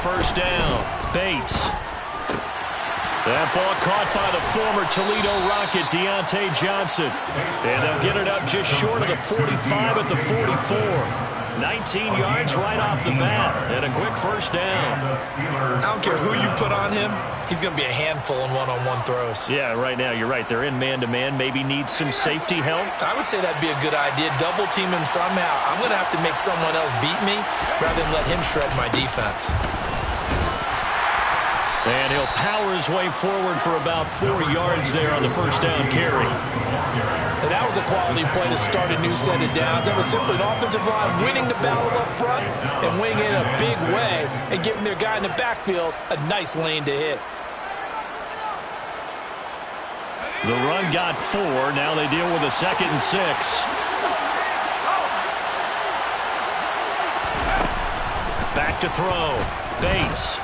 first down. Bates. That ball caught by the former Toledo Rocket, Deontay Johnson. And they'll get it up just short of the 45 at the 44. 19 yards right off the bat, and a quick first down. I don't care who you put on him, he's going to be a handful in one-on-one throws. Yeah, right now, you're right. They're in man-to-man, maybe need some safety help. I would say that'd be a good idea. Double team him somehow. I'm going to have to make someone else beat me rather than let him shred my defense. And he'll power his way forward for about 4 yards there on the first down carry. And that was a quality play to start a new set of downs. That was simply an offensive line winning the battle up front and winning it in a big way and giving their guy in the backfield a nice lane to hit. The run got 4. Now they deal with a 2nd and 6. Back to throw. Bates.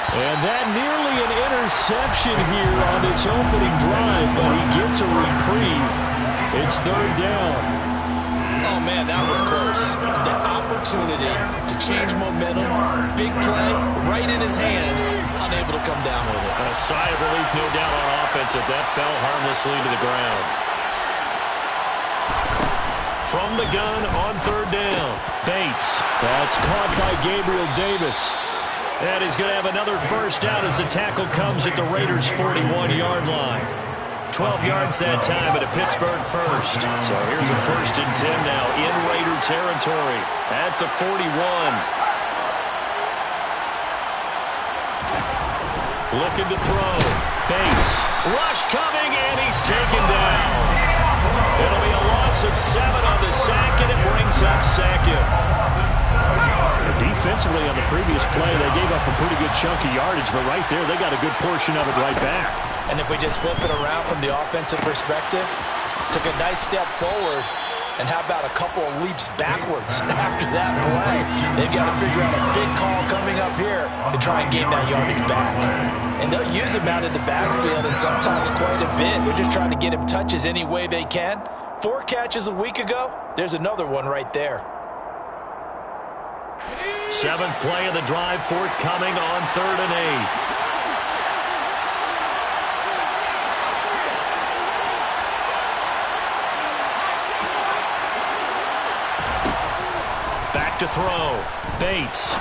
And that nearly an interception here on its opening drive, but he gets a reprieve. It's 3rd down. Oh, man, that was close. The opportunity to change momentum, big play, right in his hands, unable to come down with it. A sigh of relief, no doubt, on offense if that fell harmlessly to the ground. From the gun on 3rd down, Bates. That's caught by Gabriel Davis. And he's going to have another first down as the tackle comes at the Raiders' 41-yard line. 12 yards that time at a Pittsburgh first. So here's a 1st and 10 now in Raider territory at the 41. Looking to throw. Bates. Rush coming, and he's taken down. It'll be a loss of 7 on the sack, and it brings up 2nd. Defensively on the previous play, they gave up a pretty good chunk of yardage, but right there, they got a good portion of it right back. And if we just flip it around from the offensive perspective, took a nice step forward, and how about a couple of leaps backwards after that play? They've got to figure out a big call coming up here to try and gain that yardage back. And they'll use him out of the backfield, and sometimes quite a bit. They're just trying to get him touches any way they can. 4 catches a week ago, there's another one right there. 7th play of the drive forthcoming on 3rd and 8. Back to throw. Bates.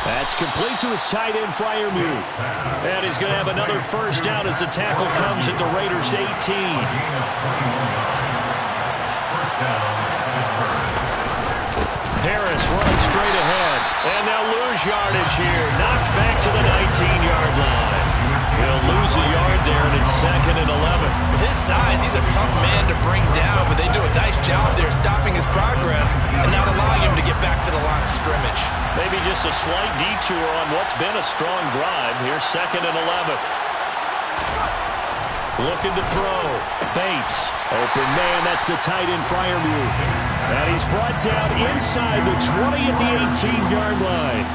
That's complete to his tight end, Freiermuth. And he's going to have another first down as the tackle comes at the Raiders' 18. Harris running straight ahead, and they'll lose yardage here. Knocked back to the 19-yard line. He'll lose a yard there, and it's 2nd and 11. With his size, he's a tough man to bring down, but they do a nice job there stopping his progress and not allowing him to get back to the line of scrimmage. Maybe just a slight detour on what's been a strong drive. Here's 2nd and 11. Looking to throw. Bates. Open man, that's the tight end, Freiermuth. And he's brought down inside the 20 at the 18-yard line.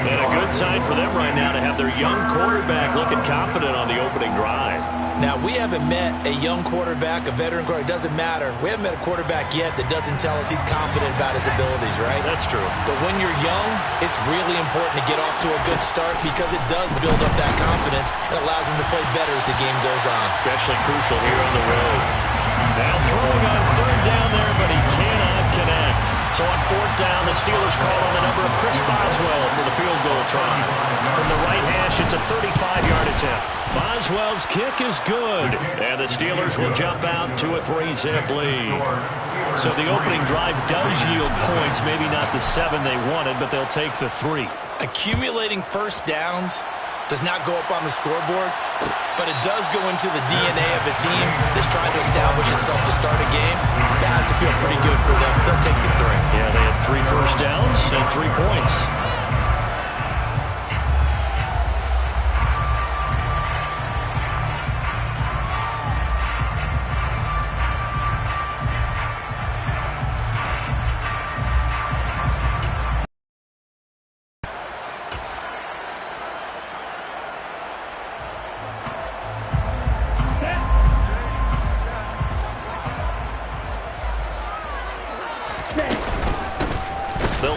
And a good sign for them right now to have their young quarterback looking confident on the opening drive. Now, we haven't met a young quarterback, a veteran quarterback. It doesn't matter. We haven't met a quarterback yet that doesn't tell us he's confident about his abilities, right? That's true. But when you're young, it's really important to get off to a good start because it does build up that confidence and allows him to play better as the game goes on. Especially crucial here on the road. Now throwing on 3rd down there, but he cannot connect. So on 4th down, the Steelers call on the number of Chris Boswell for the field goal try. From the right hash, it's a 35-yard attempt. Boswell's kick is good, and the Steelers will jump out to a 3-zip lead. So the opening drive does yield points, maybe not the 7 they wanted, but they'll take the 3. Accumulating first downs does not go up on the scoreboard, but it does go into the DNA of a team that's trying to establish itself to start a game. That has to feel pretty good for them. They'll take the 3. Yeah, they had 3 first downs and 3 points.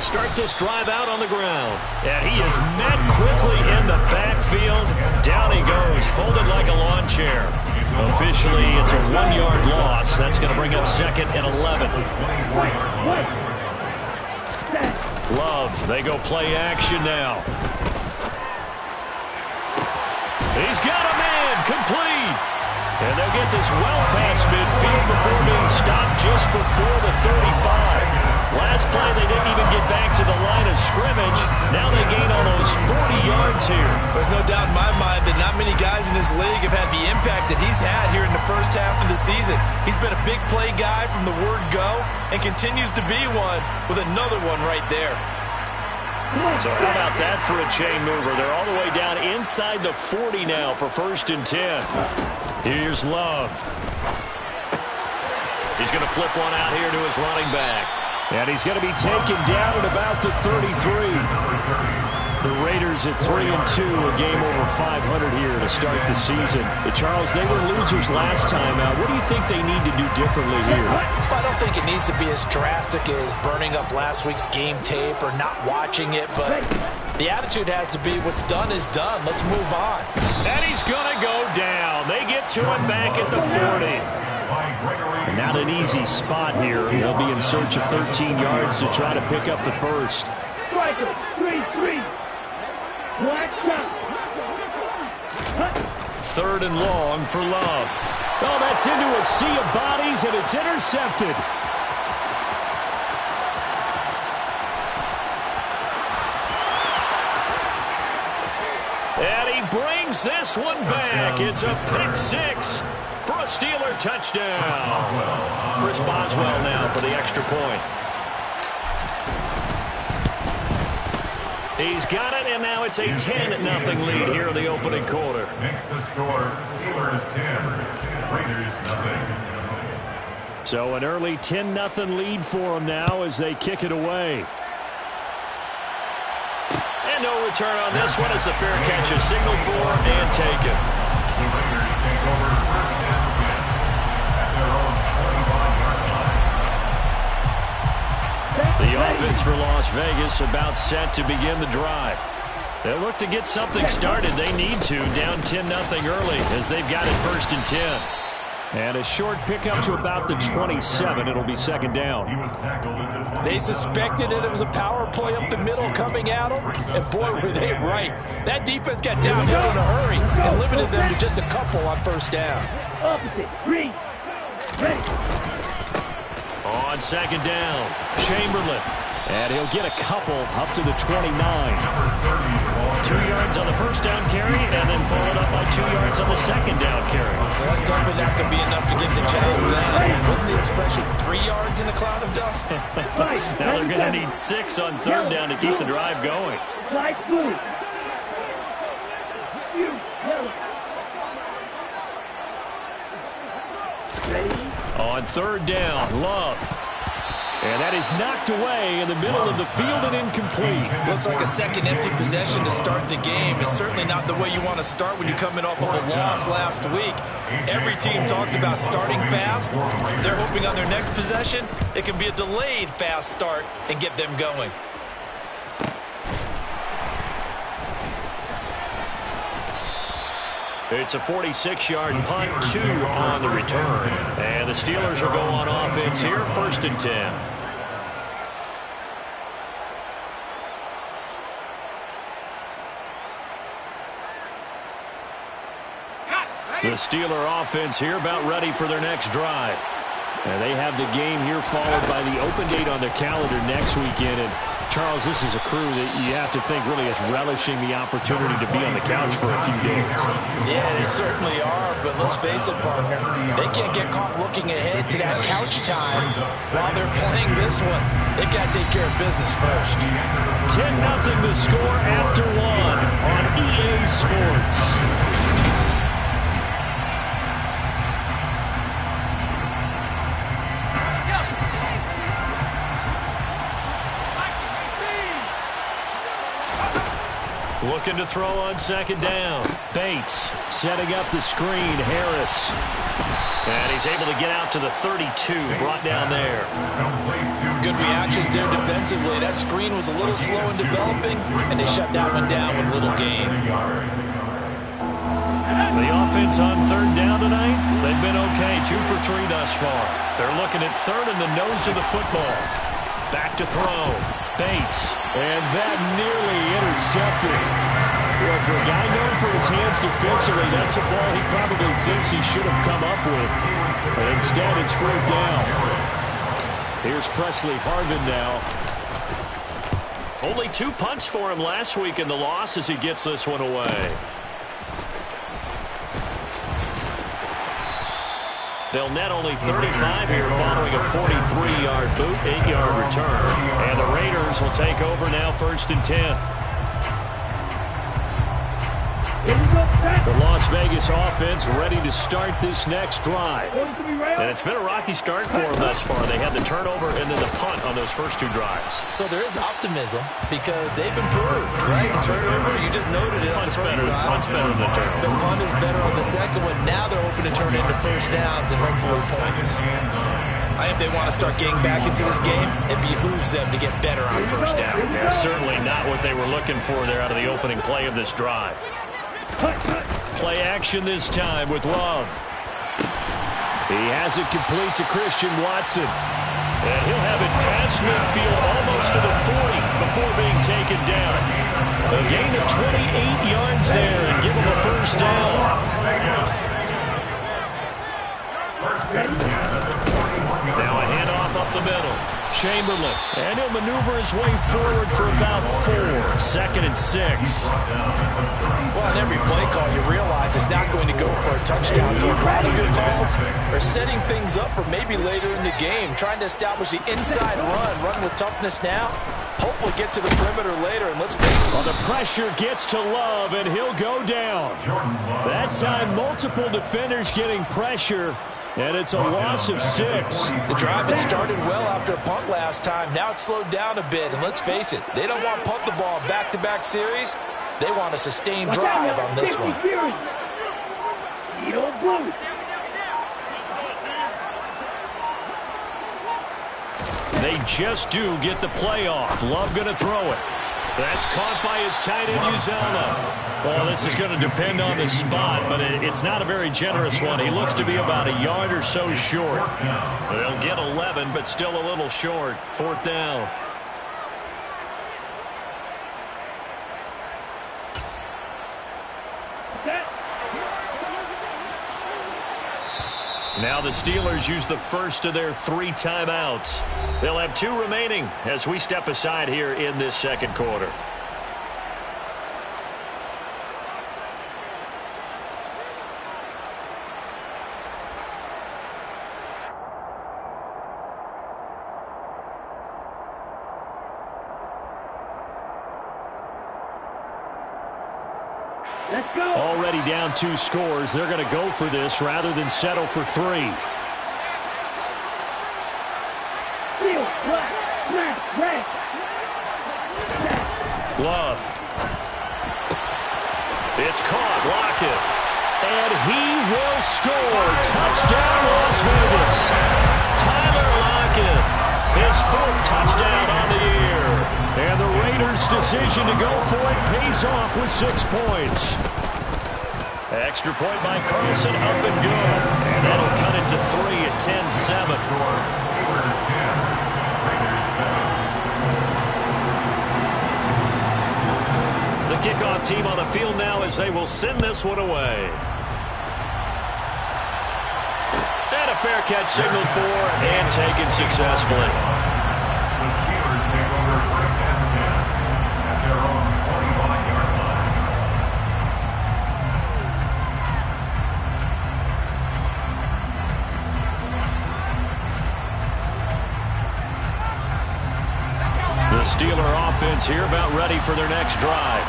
they'll start this drive out on the ground. And he is met quickly in the backfield. Down he goes, folded like a lawn chair. Officially, it's a 1-yard loss. That's going to bring up 2nd and 11. Love, they go play action now. He's got a man, complete. And they'll get this well past midfield before being stopped just before the 35. Last play, they didn't even get back to the line of scrimmage. Now they gain almost 40 yards here. There's no doubt in my mind that not many guys in this league have had the impact that he's had here in the first half of the season. He's been a big play guy from the word go and continues to be one with another one right there. So how about that for a chain mover? They're all the way down inside the 40 now for 1st and 10. Here's Love. He's going to flip one out here to his running back. And he's going to be taken down at about the 33. The Raiders at 3-2, a game over 500 here to start the season. Charles, they were losers last time out. What do you think they need to do differently here? Well, I don't think it needs to be as drastic as burning up last week's game tape or not watching it, but the attitude has to be what's done is done. Let's move on. And he's going to go down. They get to him back at the 40. And not an easy spot here. They'll be in search of 13 yards to try to pick up the first. Strikers, 3-3. Watch out. 3rd and long for Love. Oh, that's into a sea of bodies, and it's intercepted. And he brings this one back. It's a pick 6 for a Steeler touchdown. Chris Boswell now for the extra point. He's got it, and now it's a 10-0 lead here in the opening quarter. Makes the score Steelers 10, Raiders 0. So an early 10-0 lead for them now as they kick it away. And no return on this one as the fair catch is signaled for and taken. The Raiders take over 1st and 10 at their own 25-yard line. The offense for Las Vegas about set to begin the drive. They look to get something started. They need to, down 10-0 early as they've got it 1st and 10. And a short pickup to about the 27. It'll be 2nd down. He was tackled at the They suspected that it was a power play up the middle coming at them, and boy, were they right. That defense got downhill in a hurry and limited them to just a couple on 1st down. Opposite. 3. Ready. On 2nd down, Chamberlain. And he'll get a couple up to the 29. 2 yards on the 1st down carry, and then followed up by 2 yards on the 2nd down carry. Well, that's definitely not going to be enough to get the job done. Wasn't the expression 3 yards in a cloud of dust? Now they're going to need 6 on 3rd down to keep the drive going. Fly through. Ready. On 3rd down, Love. And that is knocked away in the middle of the field and incomplete. Looks like a second empty possession to start the game. It's certainly not the way you want to start when you're coming off of a loss last week. Every team talks about starting fast. They're hoping on their next possession, it can be a delayed fast start and get them going. It's a 46-yard punt, 2 on the return. And the Steelers will go on offense here, 1st and 10. The Steeler offense here about ready for their next drive. And they have the game here followed by the open date on their calendar next weekend. And Charles, this is a crew that you have to think really is relishing the opportunity to be on the couch for a few days. Yeah, they certainly are, but let's face it, partner, they can't get caught looking ahead to that couch time while they're playing this one. They've got to take care of business first. 10-0 the score after 1 on EA Sports. Looking to throw on second down. Bates setting up the screen. Harris. And he's able to get out to the 32, brought down there. Good reactions there defensively. That screen was a little slow in developing, and they shut that one down with little gain. The offense on third down tonight, they've been okay, 2 for 3 thus far. They're looking at third in the nose of the football. Back to throw. Bates. And that nearly intercepted. Well, for a guy known for his hands defensively, that's a ball he probably thinks he should have come up with. But instead, it's 4th down. Here's Presley Harvin now. Only 2 punts for him last week in the loss as he gets this one away. They'll net only 35 here following a 43-yard boot, 8-yard return. And the Raiders will take over now 1st and 10. The Las Vegas offense ready to start this next drive. And it's been a rocky start for them thus far. They had the turnover and then the punt on those first 2 drives. So there is optimism because they've improved, right? Turnover, you just noted it on the first drive. Punt's better than the turnover. The punt is better on the second one. Now they're hoping to turn it into first downs and hopefully points. I think they want to start getting back into this game. It behooves them to get better on first down. Yeah, certainly not what they were looking for there out of the opening play of this drive. Play action this time with Love. He has it complete to Christian Watson. And he'll have it past midfield almost to the 40 before being taken down. A gain of 28 yards there and give him a first down. Now a handoff up the middle. Chamberlain. And he'll maneuver his way forward for about 4. 2nd and 6. Well, on every play call, you realize it's not going to go for a touchdown. So a lot of your calls are setting things up for maybe later in the game, trying to establish the inside run with toughness now. Hopefully get to the perimeter later, and let's wait. Well, the pressure gets to Love, and he'll go down. That time, multiple defenders getting pressure. And it's a loss of 6. The drive had started well after a punt last time. Now it's slowed down a bit. And let's face it, they don't want to punt the ball back-to-back series. They want a sustained drive on this one. They just do get the playoff. Love going to throw it. That's caught by his tight end, Uzomah. Well, this is going to depend on the spot, but it's not a very generous one. He looks to be about a yard or so short. They'll get 11, but still a little short. 4th down. Now the Steelers use the first of their 3 timeouts. They'll have 2 remaining as we step aside here in this second quarter. Let's go. Already down 2 scores. They're going to go for this rather than settle for 3. Love. It's caught. Lockett. And he will score. Touchdown, Las Vegas. Tyler Lockett. His 4th touchdown on the year. And the Raiders' decision to go for it pays off with 6 points. Extra point by Carlson, up and good. And that'll cut it to 3 at 10-7. The kickoff team on the field now as they will send this one away. And a fair catch signaled for and taken successfully. The Steelers take over 1st and 10 at their own 45-yard line. The Steeler offense here about ready for their next drive.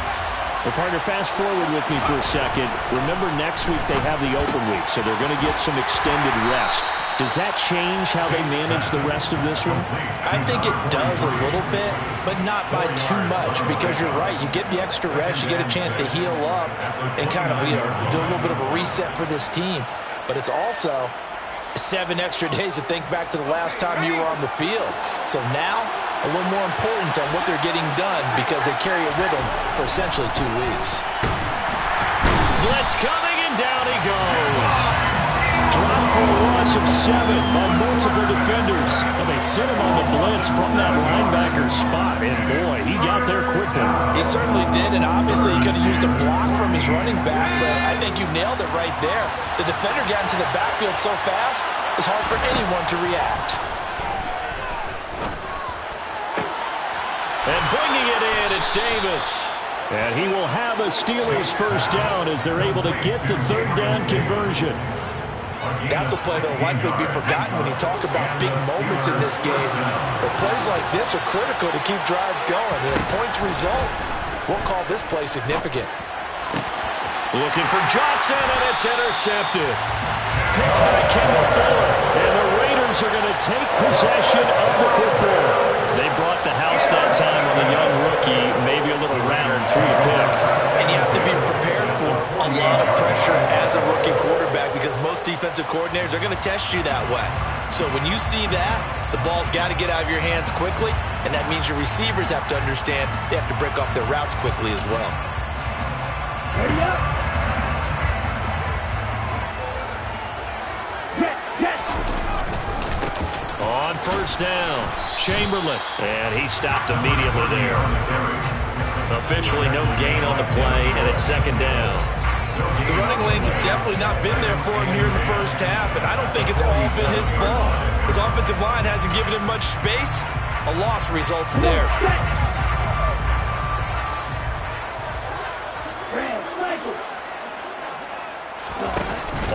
Well, partner, fast forward with me for a second. Remember, next week they have the open week, so they're going to get some extended rest. Does that change how they manage the rest of this one? I think it does a little bit, but not by too much, because you're right. You get the extra rest, you get a chance to heal up and kind of, do a little bit of a reset for this team. But it's also 7 extra days to think back to the last time you were on the field. So now, a little more importance on what they're getting done because they carry it with them for essentially 2 weeks. Blitz coming, and down he goes. Dropped for a loss of 7 by multiple defenders. And they sent him on the blitz from that linebacker spot. And, boy, he got there quickly. He certainly did, and obviously he could have used a block from his running back, but I think you nailed it right there. The defender got into the backfield so fast, it's hard for anyone to react. And bringing it in, it's Davis. And he will have a Steelers first down as they're able to get the 3rd down conversion. That's a play that will likely be forgotten when you talk about big moments in this game. But plays like this are critical to keep drives going. And if points result, we'll call this play significant. Looking for Johnson, and it's intercepted. Picked by Kendall Fuller. And the Raiders are going to take possession of the football. They brought the house that time on the young rookie, maybe a little rattled through the pick. And you have to be prepared for a lot of pressure as a rookie quarterback because most defensive coordinators are going to test you that way. So when you see that, the ball's got to get out of your hands quickly, and that means your receivers have to understand they have to break off their routes quickly as well. Hurry up. On first down, Chamberlain. And he stopped immediately there. Officially no gain on the play, and it's 2nd down. The running lanes have definitely not been there for him here in the first half, and I don't think it's all been his fault. His offensive line hasn't given him much space. A loss results there.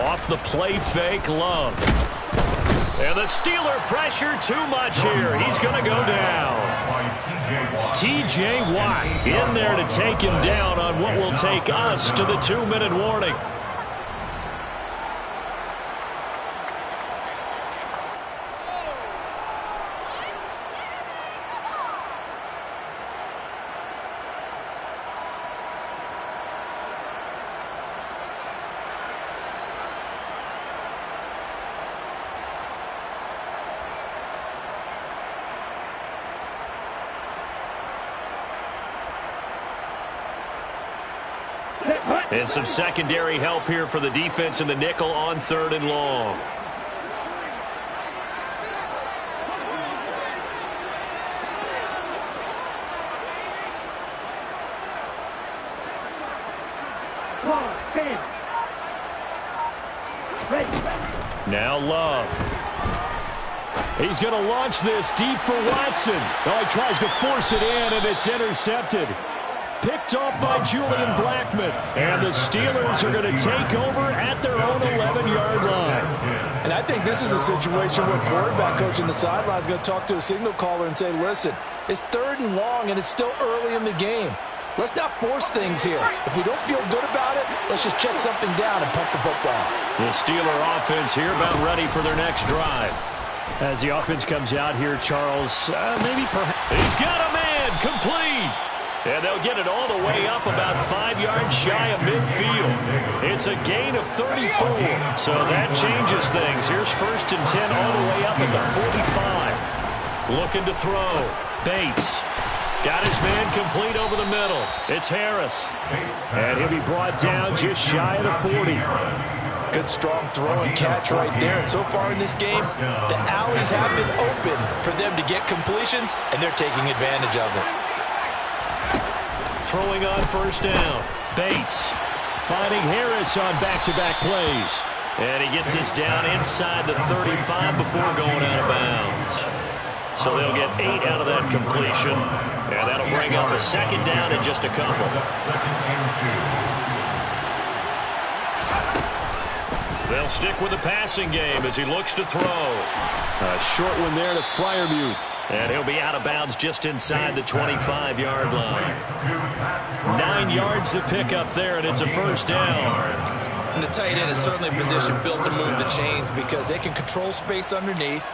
Off the play fake, Love. And the Steeler pressure too much here. He's going to go down. T.J. Watt in there to take him down on what will take us to the 2-minute warning. And some secondary help here for the defense in the nickel on 3rd and long. Now Love. He's going to launch this deep for Watson. Oh, he tries to force it in, and it's intercepted. Picked off by Julian Blackmon. And the Steelers are going to take over at their own 11-yard line. And I think this is a situation where quarterback coach on the sideline is going to talk to a signal caller and say, listen, it's 3rd and long, and it's still early in the game. Let's not force things here. If we don't feel good about it, let's just check something down and pump the football. The Steeler offense here about ready for their next drive. As the offense comes out here, Charles, maybe perhaps. He's got a man complete. And they'll get it all the way up about 5 yards shy of midfield. It's a gain of 34. So that changes things. Here's 1st and 10 all the way up at the 45. Looking to throw. Bates. Got his man complete over the middle. It's Harris. And he'll be brought down just shy of the 40. Good strong throw and catch right there. And so far in this game, the alleys have been open for them to get completions, and they're taking advantage of it. Throwing on first down. Bates finding Harris on back-to-back plays. And he gets us down inside the 35 before going out of bounds. So they'll get 8 out of that completion. And that'll bring up a 2nd down in just a couple. They'll stick with the passing game as he looks to throw. A short one there to Freiermuth. And he'll be out of bounds just inside the 25-yard line. 9 yards to pick up there, and it's a first down. And the tight end is certainly a position built to move the chains because they can control space underneath.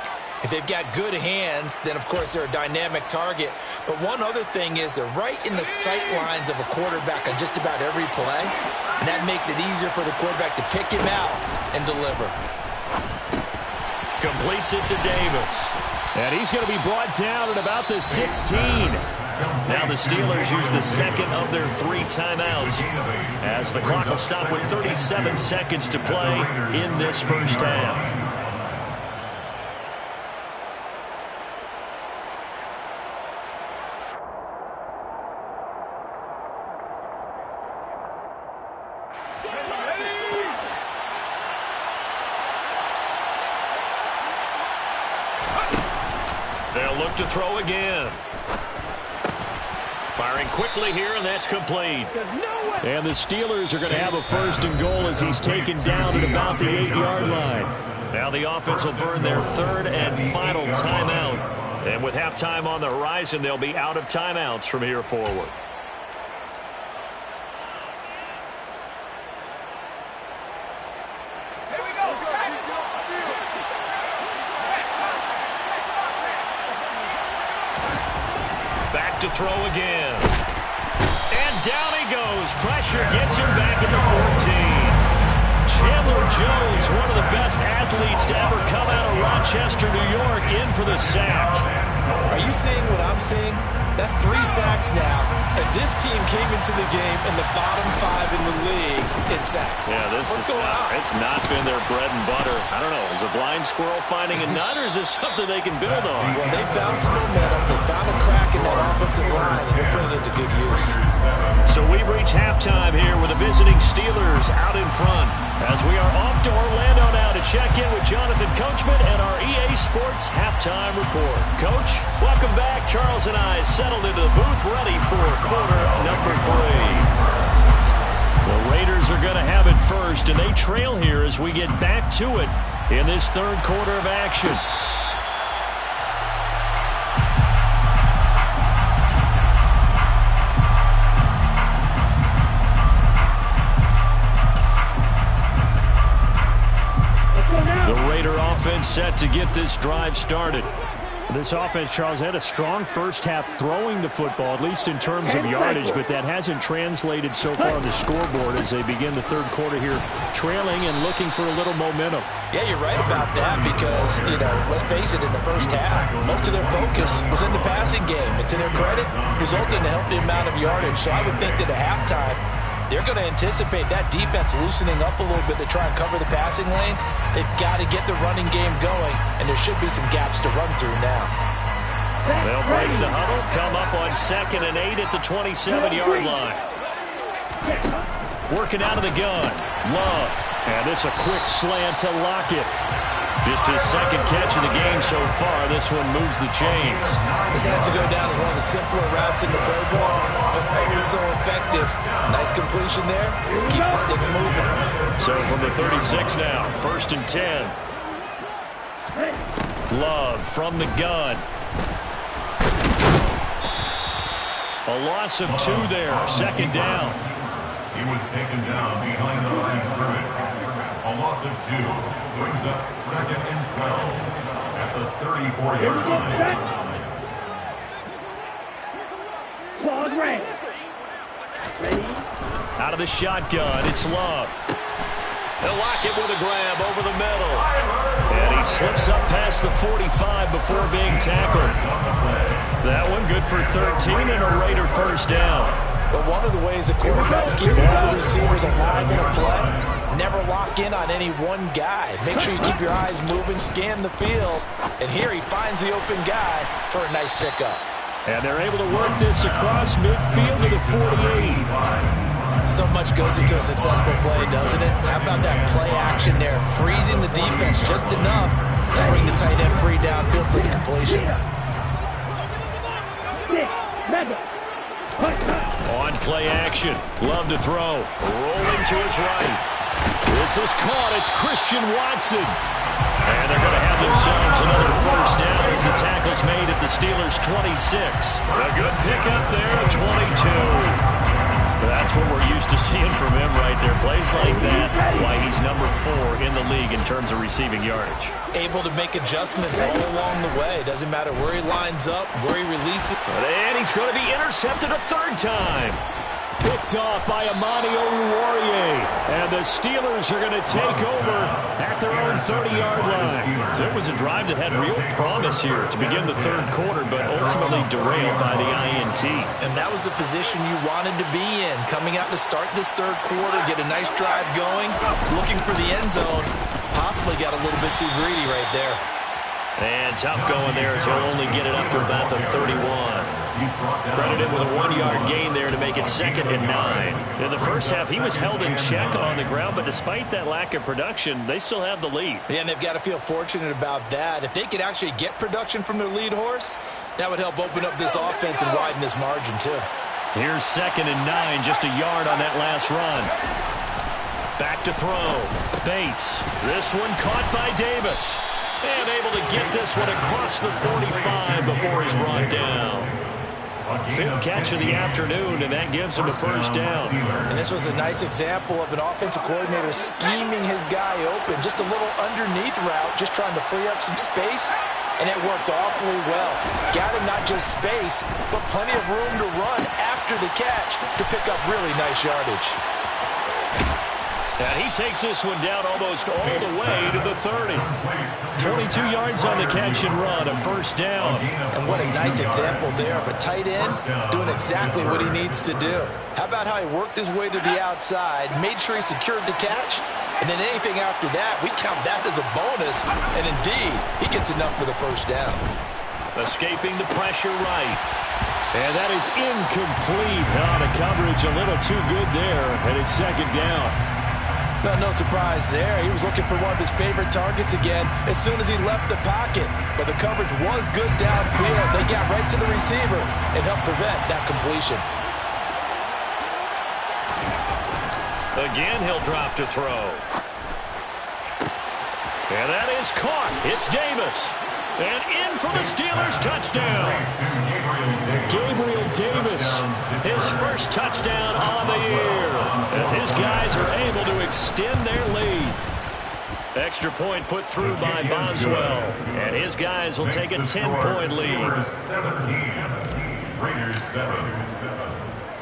If they've got good hands, then, of course, they're a dynamic target. But one other thing is they're right in the sight lines of a quarterback on just about every play, and that makes it easier for the quarterback to pick him out and deliver. Completes it to Davis. And he's going to be brought down at about the 16. Now the Steelers use the second of their 3 timeouts as the clock will stop with 37 seconds to play in this first half. They'll look to throw again. Firing quickly here, and that's complete. And the Steelers are going to have a 1st and goal as he's taken down at about the 8-yard line. Now the offense will burn their 3rd and final timeout. And with halftime on the horizon, they'll be out of timeouts from here forward. Back to throw again. And down he goes. Pressure gets him back at the 14. Chandler Jones, one of the best athletes to ever come out of Rochester, New York, in for the sack. Are you seeing what I'm seeing? That's 3 sacks now, and this team came into the game in the bottom 5 in the league in sacks. Yeah, What's going on? It's not been their bread and butter. I don't know. Is a blind squirrel finding a nut, or is this something they can build on? Well, they found some momentum. They found a crack in that offensive line, and they're putting it to good use. So we've reached halftime here with the visiting Steelers out in front as we are off to Orlando now to check in with Jonathan Coachman and our EA Sports Halftime Report. Coach, welcome back. Charles and I settled into the booth ready for quarter number 3. The Raiders are going to have it first, and they trail here as we get back to it in this 3rd quarter of action. The Raider offense set to get this drive started. This offense, Charles, had a strong first half throwing the football, at least in terms of yardage, but that hasn't translated so far on the scoreboard as they begin the 3rd quarter here, trailing and looking for a little momentum. Yeah, you're right about that because, let's face it, in the first half, most of their focus was in the passing game. And to their credit, resulted in a healthy amount of yardage. So I would think that at halftime, they're going to anticipate that defense loosening up a little bit to try and cover the passing lanes. They've got to get the running game going, and there should be some gaps to run through now. They'll break the huddle, come up on 2nd and 8 at the 27-yard line. Working out of the gun. Love. And this a quick slant to Lockett. Just his 2nd catch of the game so far. This one moves the chains. This has to go down as one of the simpler routes in the Pro Bowl, but always so effective. Nice completion there. Keeps the sticks moving. So from the 36 now, 1st and 10. Love from the gun. A loss of 2 there. 2nd down. He was taken down behind the line of scrimmage. A loss of 2 brings up 2nd and 12 at the 34-yard line. Pause, ready. Out of the shotgun, it's Love. They'll lock it with a grab over the middle. And he slips up past the 45 before being tackled. That one good for 13 and a Raider 1st down. But one of the ways the quarterbacks keep all the receivers alive in a play, never lock in on any one guy. Make sure you keep your eyes moving, scan the field. And here he finds the open guy for a nice pickup. And they're able to work this across midfield to the 48. So much goes into a successful play, doesn't it? How about that play action there? Freezing the defense just enough to swing the tight end free downfield for the completion. On play action. Love to throw. Rolling to his right. This is caught. It's Christian Watson. And they're going to have themselves another 1st down as the tackle's made at the Steelers' 26. A good pickup there at 22. That's what we're used to seeing from him right there. Plays like that, why he's number 4 in the league in terms of receiving yardage. Able to make adjustments all along the way. Doesn't matter where he lines up, where he releases. And he's going to be intercepted a third time. Picked off by Amani Oruwariye. And the Steelers are going to take over at their own 30-yard line. So it was a drive that had real promise here to begin the third quarter, but ultimately derailed by the INT. And that was the position you wanted to be in. Coming out to start this third quarter, get a nice drive going, looking for the end zone. Possibly got a little bit too greedy right there. And tough going there as he'll only get it up to about the 31. Credited with a 1-yard gain there to make it 2nd and 9. In the first half, he was held in check on the ground, but despite that lack of production, they still have the lead. Yeah, and they've got to feel fortunate about that. If they could actually get production from their lead horse, that would help open up this offense and widen this margin too. Here's 2nd and 9, just a yard on that last run. Back to throw. Bates. This one caught by Davis. And able to get this one across the 45 before he's brought down. 5th catch of the afternoon, and that gives him a first down. And this was a nice example of an offensive coordinator scheming his guy open. Just a little underneath route, just trying to free up some space, and it worked awfully well. Got him not just space, but plenty of room to run after the catch to pick up really nice yardage. And he takes this one down almost all the way to the 30. 22 yards on the catch and run, a first down. And what a nice example there of a tight end doing exactly what he needs to do. How about how he worked his way to the outside, made sure he secured the catch, and then anything after that, we count that as a bonus. And indeed, he gets enough for the first down. Escaping the pressure right. And that is incomplete. The coverage a little too good there, and it's 2nd down. Well, no surprise there. He was looking for one of his favorite targets again as soon as he left the pocket. But the coverage was good downfield. They got right to the receiver and helped prevent that completion. Again, he'll drop to throw. And that is caught. It's Davis. And in for the Steelers, touchdown. Gabriel Davis, his first touchdown on the year, as his guys are able to extend their lead. Extra point put through by Boswell, and his guys will take a 10-point lead.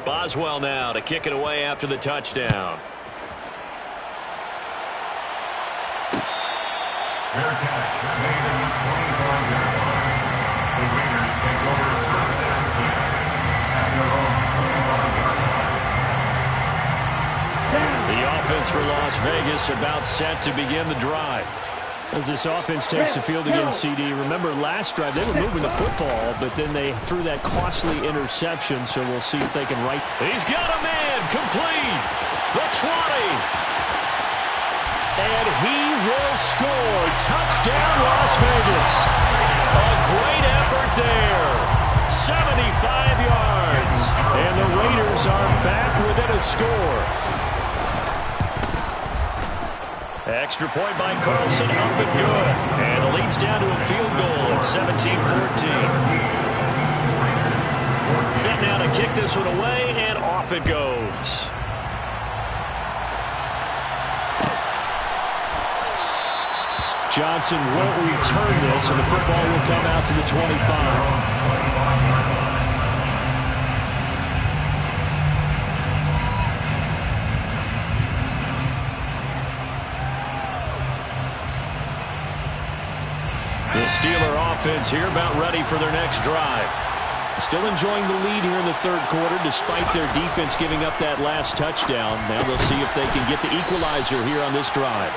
Boswell now to kick it away after the touchdown. Fair catch made in the 25-yard line. The Raiders take over 1st and 10 at their own 25-yard line. The offense for Las Vegas about set to begin the drive. As this offense takes the field against CD, remember last drive they were moving the football, but then they threw that costly interception, so we'll see if they can right. He's got a man, complete, the 20. And he will score. Touchdown, Las Vegas. A great effort there. 75 yards. And the Raiders are back within a score. Extra point by Carlson, up and good. And the lead's down to a field goal at 17-14. Set now to kick this one away, and off it goes. Johnson won't return this, and the football will come out to the 25. The Steeler offense here about ready for their next drive. Still enjoying the lead here in the third quarter despite their defense giving up that last touchdown. Now they'll see if they can get the equalizer here on this drive.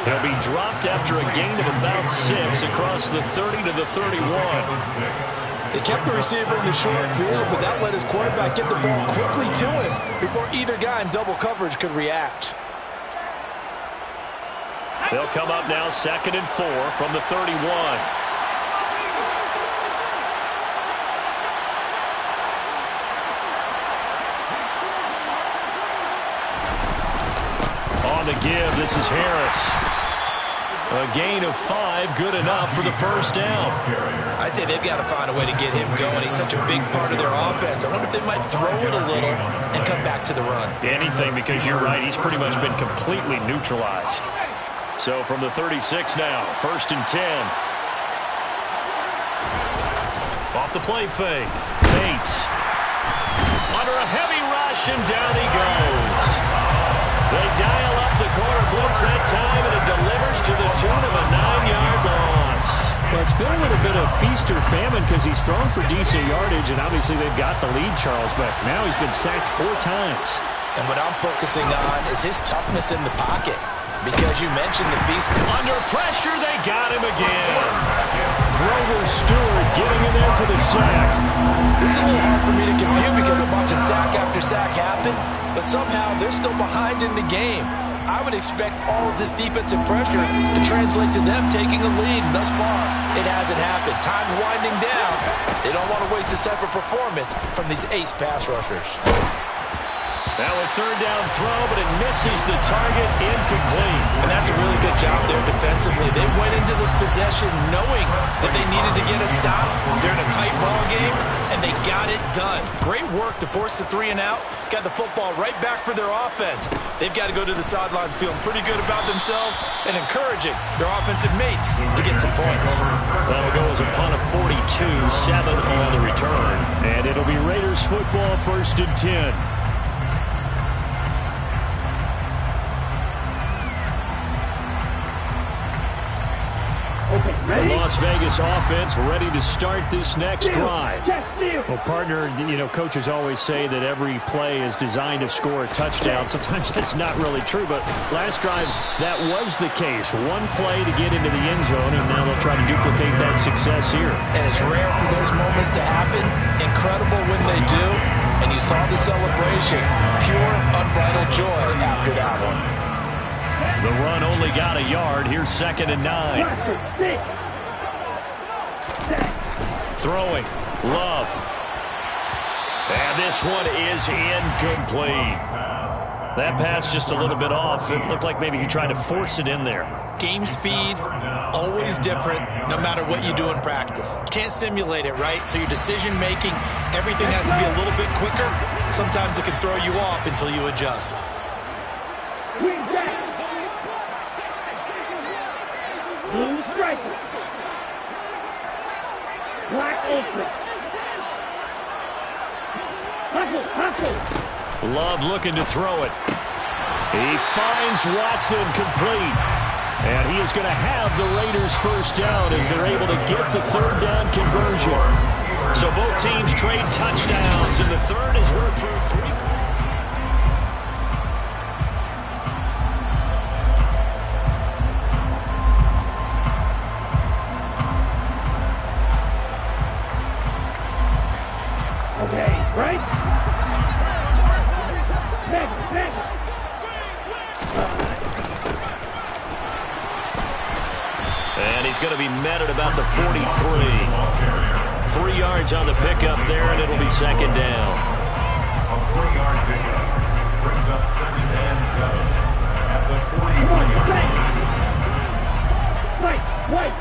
He'll be dropped after a gain of about 6 across the 30 to the 31. They kept the receiver in the short field, but that let his quarterback get the ball quickly to him before either guy in double coverage could react. They'll come up now 2nd and 4 from the 31. On the give, this is Harris. A gain of 5, good enough for the first down. I'd say they've got to find a way to get him going. He's such a big part of their offense. I wonder if they might throw it a little and come back to the run. Anything, because you're right. He's pretty much been completely neutralized. So from the 36 now, 1st and 10. Off the play fake. Bates. Under a heavy rush, and down he goes. They dial up the corner blitz that time, and it delivers to the tune of a 9-yard loss. Well, it's been a little bit of feast or famine because he's thrown for decent yardage, and obviously they've got the lead, Charles, but now he's been sacked 4 times. And what I'm focusing on is his toughness in the pocket. Because you mentioned the feast. Under pressure, they got him again. Grover Stewart getting in there for the sack. This is a little hard for me to compute because I'm watching sack after sack happen, but somehow they're still behind in the game. I would expect all of this defensive pressure to translate to them taking a lead. Thus far, it hasn't happened. Time's winding down. They don't want to waste this type of performance from these ace pass rushers. Now a 3rd down throw, but it misses the target, incomplete. And that's a really good job there defensively. They went into this possession knowing that they needed to get a stop. They're in a tight ball game, and they got it done. Great work to force the 3 and out. Got the football right back for their offense. They've got to go to the sidelines feeling pretty good about themselves and encouraging their offensive mates to get some points. That'll go as a punt of 42, 7 on the return. And it'll be Raiders football, 1st and 10. The Las Vegas offense ready to start this next drive. Well, partner, coaches always say that every play is designed to score a touchdown. Sometimes that's not really true, but last drive, that was the case. One play to get into the end zone, and now they'll try to duplicate that success here. And it's rare for those moments to happen. Incredible when they do. And you saw the celebration. Pure, unbridled joy after that one. The run only got a yard. Here's 2nd and 9. Throwing. Love. And this one is incomplete. That pass just a little bit off. It looked like maybe he tried to force it in there. Game speed, always different, no matter what you do in practice. Can't simulate it, right? So your decision-making, everything has to be a little bit quicker. Sometimes it can throw you off until you adjust. Blue striker. Black ultra. Hustle. Love looking to throw it. He finds Watson complete. And he is going to have the Raiders first down as they're able to get the 3rd down conversion. So both teams trade touchdowns, and the 3rd is worth through 3. Right? Next. And he's going to be met at about the 43. 3 yards on the pickup there, and it'll be 2nd down. A 3-yard pickup brings up 2nd and 7 at the 43-yard line.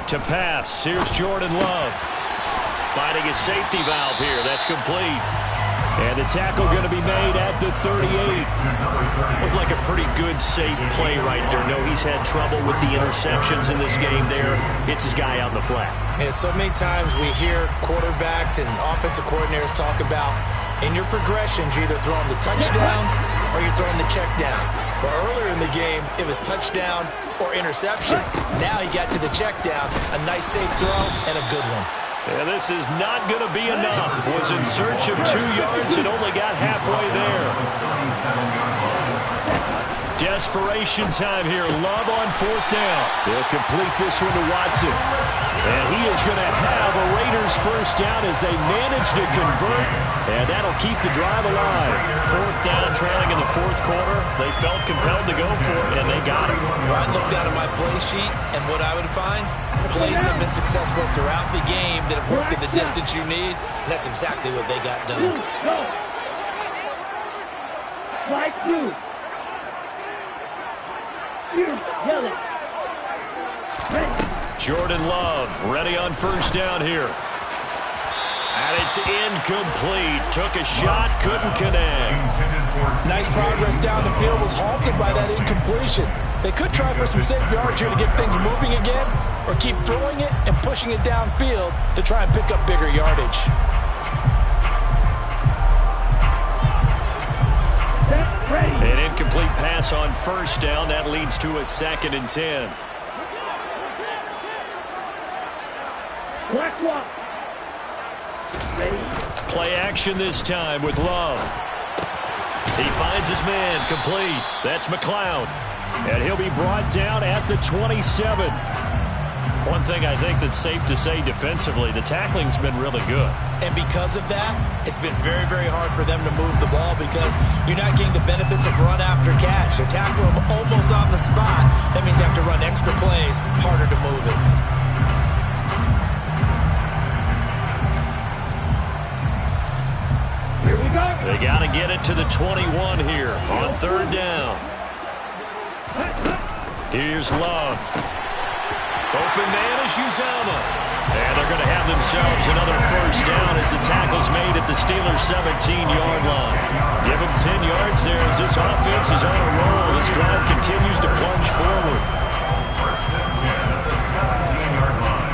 To pass, here's Jordan Love. Finding his safety valve here. That's complete. And the tackle going to be made at the 38. Looked like a pretty good, safe play right there. No, he's had trouble with the interceptions in this game there. Hits his guy out in the flat. Yeah, so many times we hear quarterbacks and offensive coordinators talk about in your progressions, you're either throwing the touchdown or you're throwing the check down. But earlier in the game, it was touchdown or interception. Now he got to the check down, a nice safe throw, and a good one. Yeah, this is not going to be enough. Was in search of 2 yards and only got halfway there. Desperation time here. Love on 4th down. They'll complete this one to Watson. And he is going to have a Raiders first down as they manage to convert. And that'll keep the drive alive. 4th down, trailing in the 4th quarter. They felt compelled to go for it, and they got it. Well, I looked down at my play sheet, and what I would find, plays have been successful throughout the game that have worked in the distance you need, and that's exactly what they got done. Like blue. Yell it. Ready. Jordan Love ready on first down here. And it's incomplete. Took a shot, couldn't connect. Nice progress down the field, was halted by that incompletion. They could try for some safe yards here to get things moving again, or keep throwing it and pushing it downfield to try and pick up bigger yardage. An incomplete pass on first down. That leads to a 2nd and 10. Black walk. Ready. Play action this time with Love. He finds his man, complete. That's McLeod. And he'll be brought down at the 27. One thing I think that's safe to say defensively, the tackling's been really good. And because of that, it's been very, very hard for them to move the ball because you're not getting the benefits of run after catch. They're tackling them almost on the spot. That means they have to run extra plays, harder to move it. Here we go. They got to get it to the 21 here on third down. Here's Love. Open man is Uzomah. And they're going to have themselves another first down as the tackle's made at the Steelers' 17-yard line. Give them 10 yards there as this offense is on a roll. This drive continues to plunge forward. First and 10 at the 17-yard line.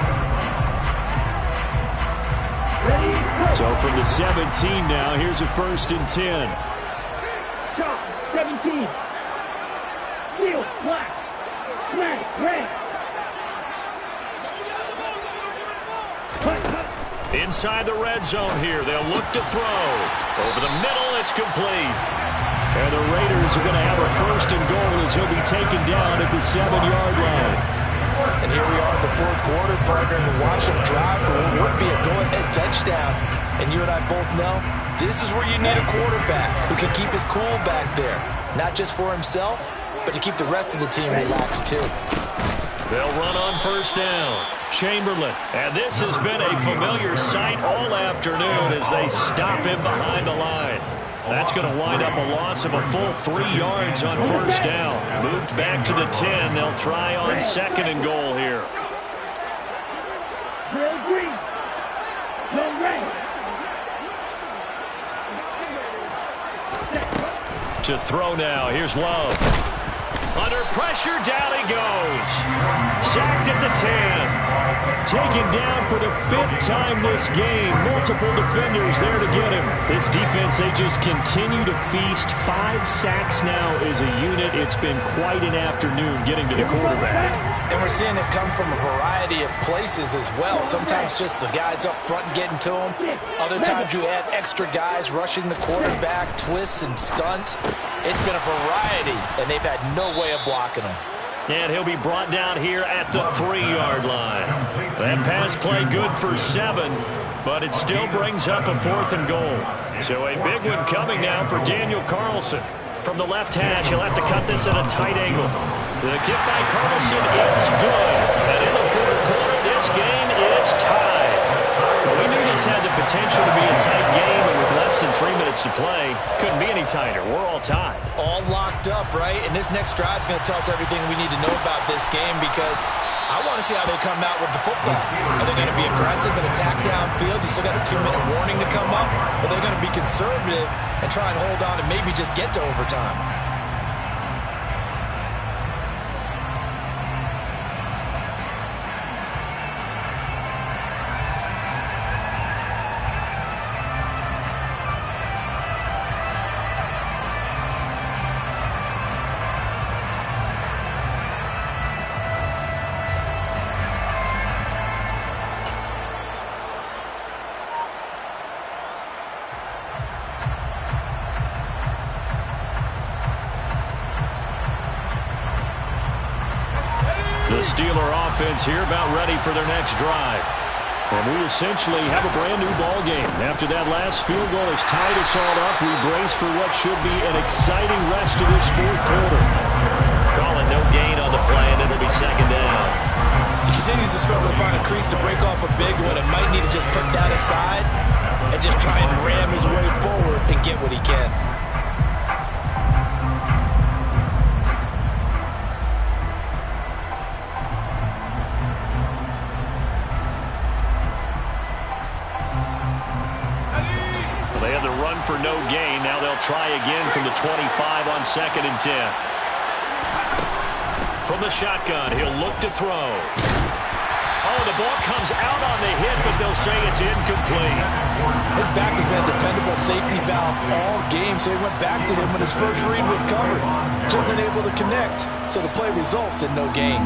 Ready. Go. So from the 17 now, here's a 1st and 10. Shot. 17. Steel. Black. Flag. Red. Inside the red zone here, they'll look to throw. Over the middle, it's complete. And the Raiders are going to have a 1st and goal as he'll be taken down at the 7-yard line. And here we are in the 4th quarter, partner, and watch them drive for what would be a go-ahead touchdown. And you and I both know this is where you need a quarterback who can keep his cool back there. Not just for himself, but to keep the rest of the team relaxed too. They'll run on first down. Chamberlain. And this has been a familiar sight all afternoon as they stop him behind the line. That's going to wind up a loss of a full 3 yards on first down. Moved back to the 10. They'll try on 2nd and goal here. Drill green. Zone red. To throw now. Here's Love. Under pressure, down he goes. Sacked at the 10. Taken down for the 5th time this game. Multiple defenders there to get him. This defense, they just continue to feast. 5 sacks now as a unit. It's been quite an afternoon getting to the quarterback. And we're seeing it come from a variety of places as well. Sometimes just the guys up front getting to him. Other times you add extra guys rushing the quarterback, twists and stunts. It's been a variety, and they've had no way of blocking him. And he'll be brought down here at the 3-yard line. That pass play good for 7, but it still brings up a 4th and goal. So a big one coming now for Daniel Carlson. From the left hash, he'll have to cut this at a tight angle. The kick by Carlson is good. And in the 4th quarter, this game is tied. We knew this had the potential to be a tight game, and with less than 3 minutes to play, couldn't be any tighter. We're all tied. All locked up, right? And this next drive is going to tell us everything we need to know about this game because I want to see how they come out with the football. Are they going to be aggressive and attack downfield? You still got a 2-minute warning to come up? Or are they going to be conservative and try and hold on and maybe just get to overtime? The Steeler offense here about ready for their next drive. And we essentially have a brand new ball game. After that last field goal has tied us all up, we brace for what should be an exciting rest of this 4th quarter. Calling no gain on the play, and it'll be 2nd down. He continues to struggle to find a crease to break off a big one and might need to just put that aside and just try and ram his way forward and get what he can. They had the run for no gain. Now they'll try again from the 25 on 2nd and 10. From the shotgun, he'll look to throw. Oh, the ball comes out on the hit, but they'll say it's incomplete. His back has been a dependable safety valve all game, so he went back to him when his first read was covered. Just unable to connect, so the play results in no gain.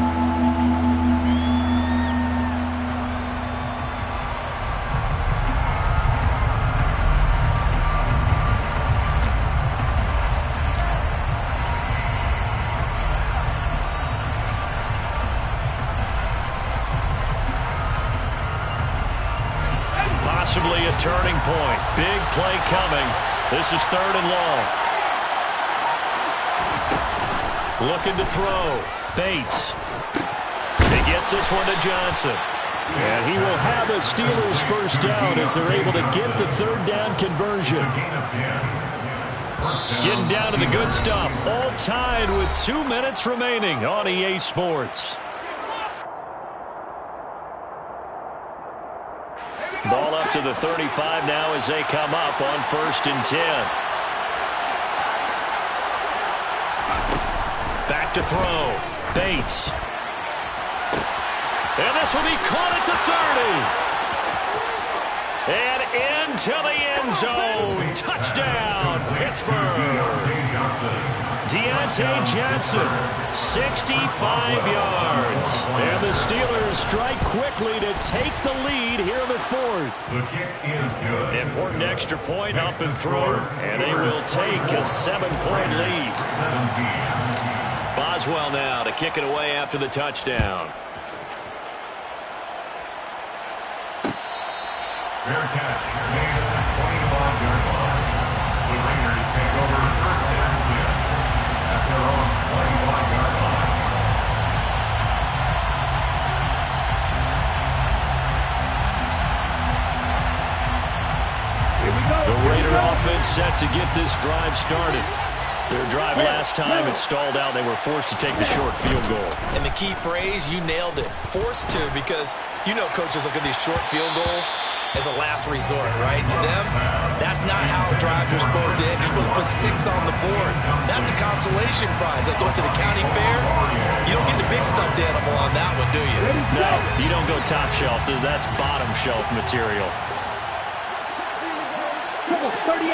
Possibly a turning point. Big play coming. This is 3rd and long. Looking to throw. Bates. He gets this one to Johnson. And he will have a Steelers first down as they're able to get the 3rd down conversion. Getting down to the good stuff. All tied with 2 minutes remaining on EA Sports. Ball up to the 35 now as they come up on 1st and 10. Back to throw. Bates. And this will be caught at the 30. And into the end zone. Touchdown, Pittsburgh. Deontay Johnson, 65 yards. And the Steelers strike quickly to take the lead here in the 4th. The kick is good. Important extra point up and through. And they will take a 7-point lead. 17. Boswell now to kick it away after the touchdown. Fair catch made at the 25-yard line. The Raiders take over 1st and 10 at their own 25-yard line. Here we go. The Raider offense set to get this drive started. Their drive last time, it stalled out. They were forced to take the short field goal. And the key phrase, you nailed it. Forced to, because you know coaches look at these short field goals as a last resort, right? To them, that's not how drives are supposed to end. You're supposed to put 6 on the board. That's a consolation prize. Like going to the county fair, you don't get the big stuffed animal on that one, do you? No, you don't go top shelf. That's bottom shelf material. Triple 38.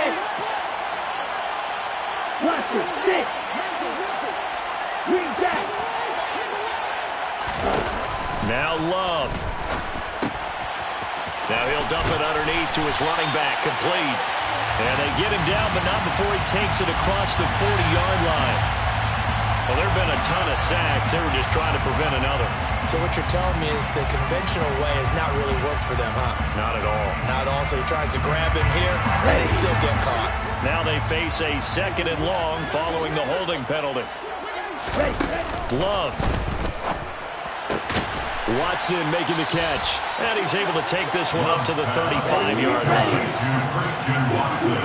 Blaster 6. Green back. Now Love. Now he'll dump it underneath to his running back, complete. And they get him down, but not before he takes it across the 40-yard line. Well, there have been a ton of sacks. They were just trying to prevent another. So what you're telling me is the conventional way has not really worked for them, huh? Not at all. Not at all. So he tries to grab him here, and they still get caught. Now they face a 2nd and long following the holding penalty. Love. Watson making the catch. And he's able to take this one up to the 35-yard line. Christian Watson.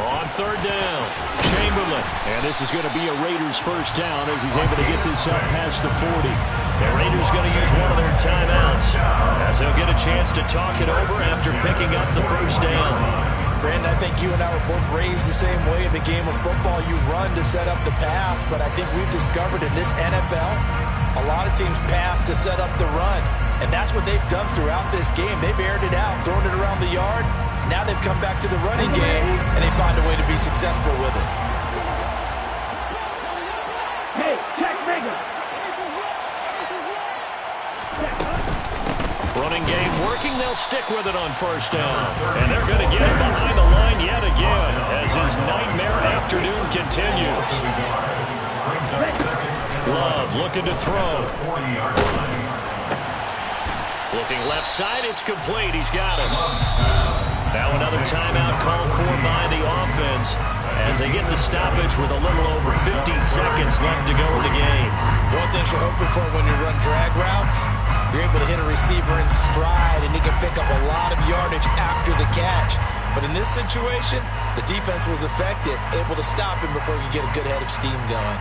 On 3rd down, Chamberlain. And this is going to be a Raiders first down as he's able to get this up past the 40. The Raiders going to use one of their timeouts as they'll get a chance to talk it over after picking up the first down. Brandon, I think you and I were both raised the same way. In the game of football, you run to set up the pass, but I think we've discovered in this NFL, a lot of teams pass to set up the run, and that's what they've done throughout this game. They've aired it out, thrown it around the yard. Now they've come back to the running game, and they find a way to be successful with it. Hey, check Mega. Running game working. They'll stick with it on first down. And they're going to get him behind the line yet again as his nightmare afternoon continues. Love looking to throw. Looking left side. It's complete. He's got him. Now another timeout called for by the offense as they get the stoppage with a little over 50 seconds left to go in the game. One thing you're hoping for when you run drag routes, you're able to hit a receiver in stride, and he can pick up a lot of yardage after the catch. But in this situation, the defense was effective, able to stop him before he could get a good head of steam going.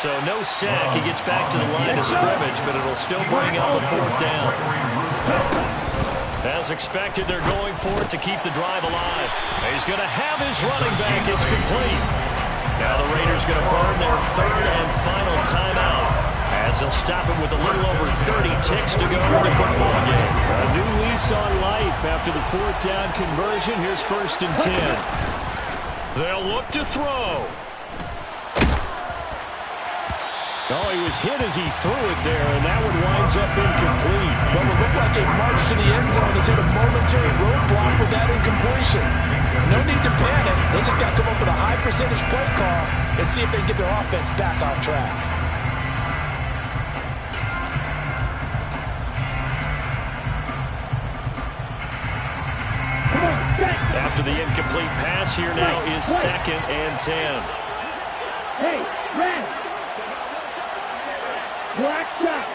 So no sack. He gets back to the line of scrimmage, but it'll still bring out the 4th down. As expected, they're going for it to keep the drive alive. He's going to have his running back. It's complete. Now the Raiders going to burn their 3rd and final timeout, as they'll stop it with a little over 30 ticks to go in the football game. A new lease on life after the 4th down conversion. Here's 1st and 10. They'll look to throw. Oh, he was hit as he threw it there, and that one winds up incomplete. Well, it looked like a march to the end zone has hit a momentary roadblock with that incompletion. No need to panic. They just got to come up with a high percentage play call and see if they can get their offense back on track. After the incomplete pass, here now is 2nd and 10. Hey, red. Black top.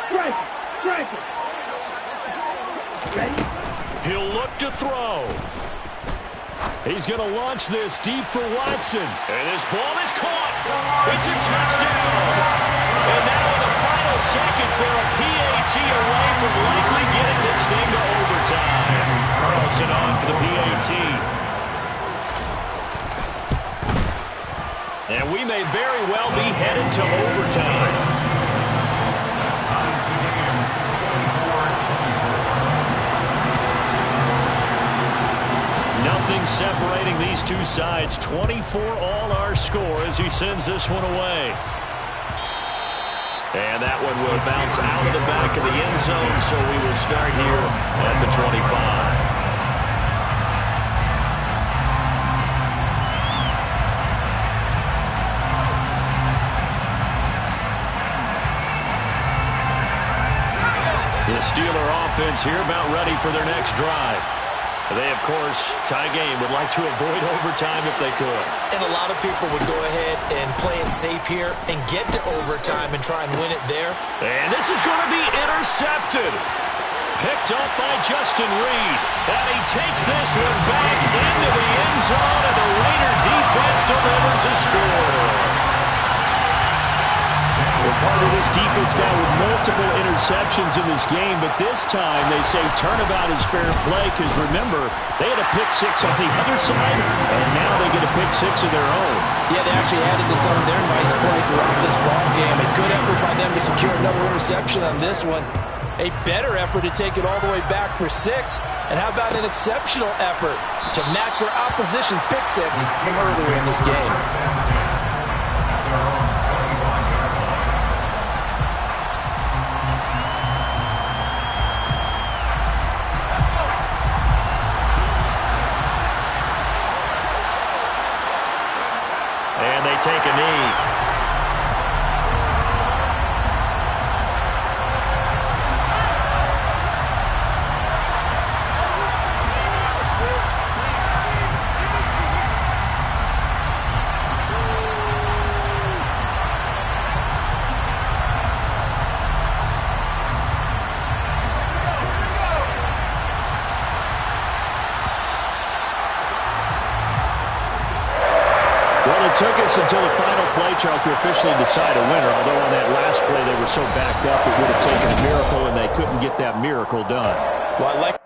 Strike it. Ready? He'll look to throw. He's going to launch this deep for Watson. And his ball is caught. It's a touchdown. And now in the final seconds, they're a PAT away from likely getting this thing to overtime. Carlson on for the PAT. And we may very well be headed to overtime. Nothing separating these two sides. 24 all our score as he sends this one away. And that one will bounce out of the back of the end zone, so we will start here at the 25. The Steeler offense here about ready for their next drive. They, of course, tie game, would like to avoid overtime if they could. And a lot of people would go ahead and play it safe here and get to overtime and try and win it there. And this is going to be intercepted. Picked up by Justin Reed. And he takes this one back into the end zone, and the Raider defense delivers a score. We're part of this defense now with multiple interceptions in this game, but this time they say turnabout is fair play because, remember, they had a pick 6 on the other side, and now they get a pick 6 of their own. Yeah, they actually added to some of their nice play throughout this ball game. A good effort by them to secure another interception on this one. A better effort to take it all the way back for 6. And how about an exceptional effort to match their opposition's pick 6 from earlier in this game. And they take a knee. It took us until the final play, Charles, to officially decide a winner, although on that last play they were so backed up it would have taken a miracle, and they couldn't get that miracle done. Well, I like